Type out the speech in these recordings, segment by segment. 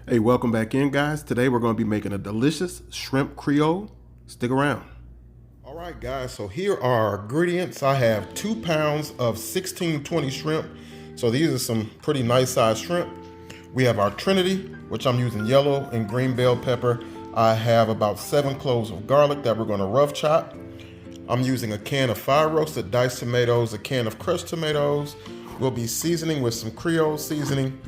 Hey, welcome back in, guys. Today we're going to be making a delicious shrimp creole. Stick around. All right, guys, so here are our ingredients. I have 2 pounds of 1620 shrimp. So these are some pretty nice sized shrimp. We have our Trinity, which I'm using yellow and green bell pepper. I have about 7 cloves of garlic that we're going to rough chop. I'm using a can of fire roasted diced tomatoes, a can of crushed tomatoes. We'll be seasoning with some Creole seasoning,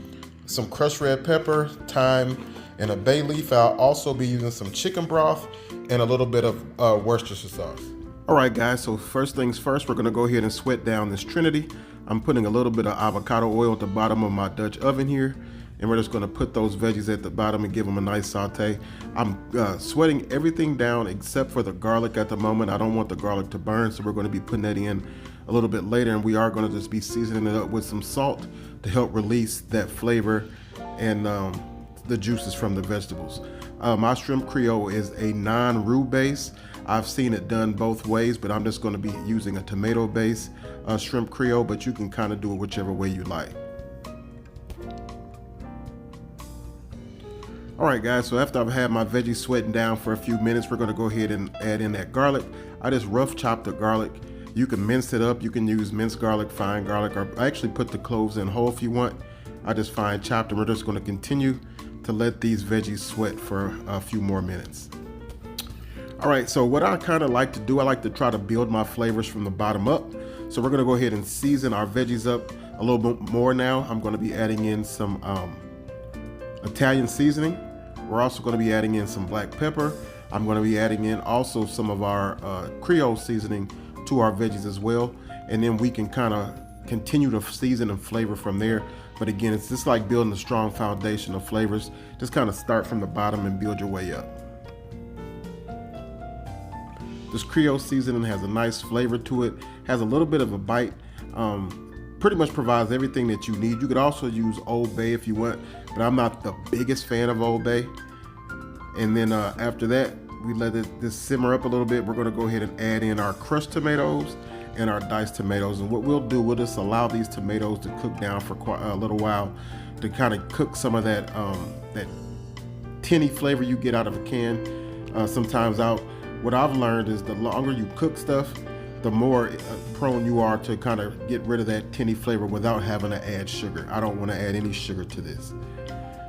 some crushed red pepper, thyme, and a bay leaf. I'll also be using some chicken broth and a little bit of Worcestershire sauce. All right, guys, so first things first, we're gonna go ahead and sweat down this Trinity. I'm putting a little bit of avocado oil at the bottom of my Dutch oven here, and we're just gonna put those veggies at the bottom and give them a nice saute. I'm sweating everything down except for the garlic at the moment. I don't want the garlic to burn, so we're gonna be putting that in a little bit later, and we are gonna just be seasoning it up with some salt to help release that flavor and the juices from the vegetables. My shrimp creole is a non-roux base. I've seen it done both ways, but I'm just gonna be using a tomato base shrimp creole, but you can kind of do it whichever way you like. All right, guys, so after I've had my veggies sweating down for a few minutes, we're gonna go ahead and add in that garlic. I just rough chopped the garlic. You can mince it up. You can use minced garlic, fine garlic, or actually put the cloves in whole if you want. I just fine chopped them. We're just gonna continue to let these veggies sweat for a few more minutes. All right, so what I kind of like to do, I like to try to build my flavors from the bottom up. So we're gonna go ahead and season our veggies up a little bit more now. I'm gonna be adding in some Italian seasoning. We're also gonna be adding in some black pepper. I'm gonna be adding in also some of our Creole seasoning to our veggies as well. And then we can kind of continue to season and flavor from there. But again, it's just like building a strong foundation of flavors. Just kind of start from the bottom and build your way up. This Creole seasoning has a nice flavor to it, has a little bit of a bite, pretty much provides everything that you need. You could also use Old Bay if you want, but I'm not the biggest fan of Old Bay. And then after that, we let this simmer up a little bit. We're gonna go ahead and add in our crushed tomatoes and our diced tomatoes. And what we'll do, we'll just allow these tomatoes to cook down for quite a little while to kind of cook some of that that tinny flavor you get out of a can sometimes out. What I've learned is the longer you cook stuff, the more prone you are to kind of get rid of that tinny flavor without having to add sugar. I don't want to add any sugar to this.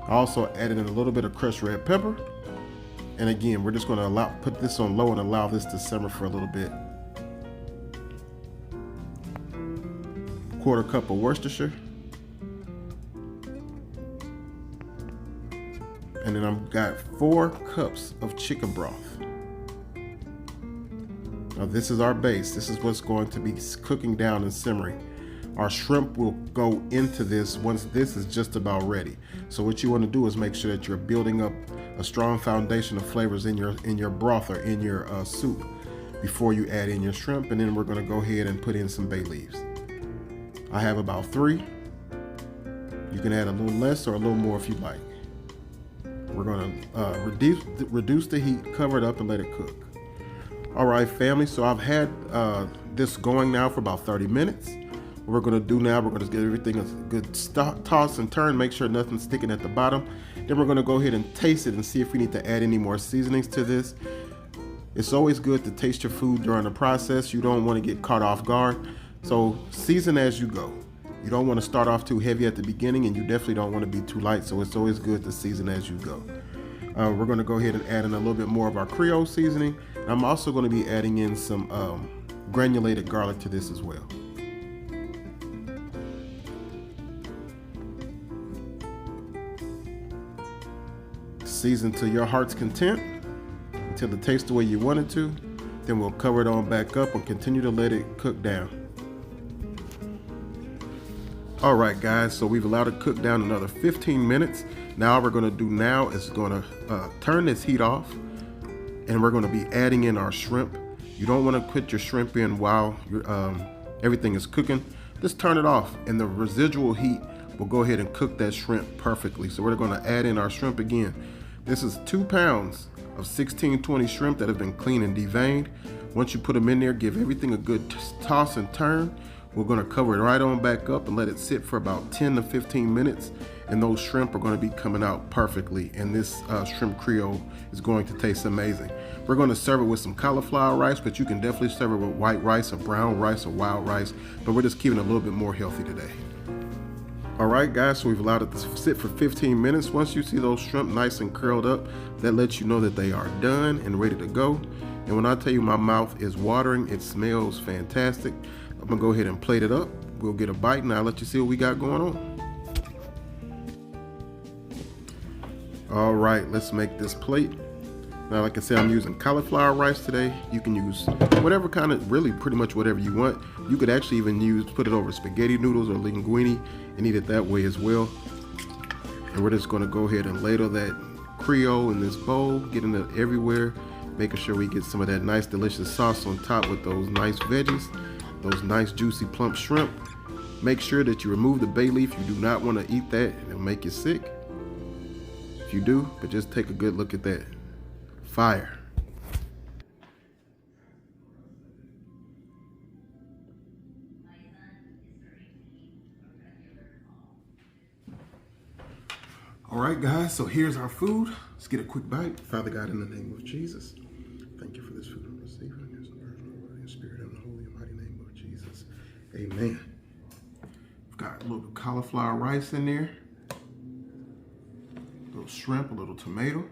I also added in a little bit of crushed red pepper. And again, we're just going to put this on low and allow this to simmer for a little bit. 1/4 cup of Worcestershire. And then I've got 4 cups of chicken broth. Now this is our base. This is what's going to be cooking down and simmering. Our shrimp will go into this once this is just about ready. So what you want to do is make sure that you're building up a strong foundation of flavors in your broth or in your soup before you add in your shrimp. And then we're going to go ahead and put in some bay leaves. I have about 3. You can add a little less or a little more if you like. We're going to reduce the heat, cover it up, and let it cook. All right, family, so I've had this going now for about 30 minutes. What we're gonna do now, we're gonna get everything a good toss and turn, make sure nothing's sticking at the bottom. Then we're gonna go ahead and taste it and see if we need to add any more seasonings to this. It's always good to taste your food during the process. You don't wanna get caught off guard. So season as you go. You don't wanna start off too heavy at the beginning, and you definitely don't wanna be too light, so it's always good to season as you go. We're gonna go ahead and add in a little bit more of our Creole seasoning. I'm also gonna be adding in some granulated garlic to this as well. Season to your heart's content until it tastes the way you want it to. Then we'll cover it on back up and continue to let it cook down. All right, guys, so we've allowed it to cook down another 15 minutes. Now what we're gonna do now is gonna turn this heat off, and we're gonna be adding in our shrimp. You don't wanna put your shrimp in while everything is cooking. Just turn it off, and the residual heat will go ahead and cook that shrimp perfectly. So we're gonna add in our shrimp again. This is 2 pounds of 1620 shrimp that have been cleaned and deveined. Once you put them in there, give everything a good toss and turn. We're going to cover it right on back up and let it sit for about 10 to 15 minutes. And those shrimp are going to be coming out perfectly. And this shrimp Creole is going to taste amazing. We're going to serve it with some cauliflower rice, but you can definitely serve it with white rice or brown rice or wild rice. But we're just keeping it a little bit more healthy today. All right, guys, so we've allowed it to sit for 15 minutes. Once you see those shrimp nice and curled up, that lets you know that they are done and ready to go. And when I tell you my mouth is watering, it smells fantastic. I'm gonna go ahead and plate it up. We'll get a bite and I'll let you see what we got going on. All right, let's make this plate. Now, like I said, I'm using cauliflower rice today. You can use whatever kind of, really pretty much whatever you want. You could actually even put it over spaghetti noodles or linguine and eat it that way as well. And we're just gonna go ahead and ladle that Creole in this bowl, getting it everywhere, making sure we get some of that nice delicious sauce on top with those nice veggies, those nice juicy plump shrimp. Make sure that you remove the bay leaf. You do not want to eat that, it'll make you sick if you do, but just take a good look at that. Fire. All right, guys, so here's our food. Let's get a quick bite. Father God, in the name of Jesus, thank you for this food I'm receiving. There's a spirit in the holy and mighty name of Jesus. Amen. We've got a little bit of cauliflower rice in there, a little shrimp, a little tomato.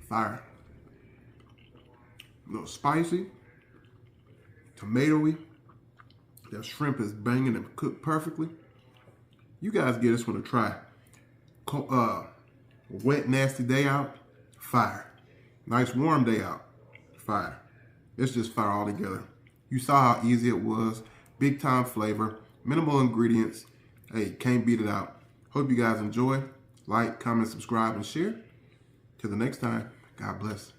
Fire. A little spicy, tomatoey. That shrimp is banging and cooked perfectly. You guys give this one a try. Wet, nasty day out, fire. Nice warm day out, fire. It's just fire all together. You saw how easy it was. Big time flavor, minimal ingredients. Hey, can't beat it out. Hope you guys enjoy. Like, comment, subscribe, and share. Till the next time, God bless.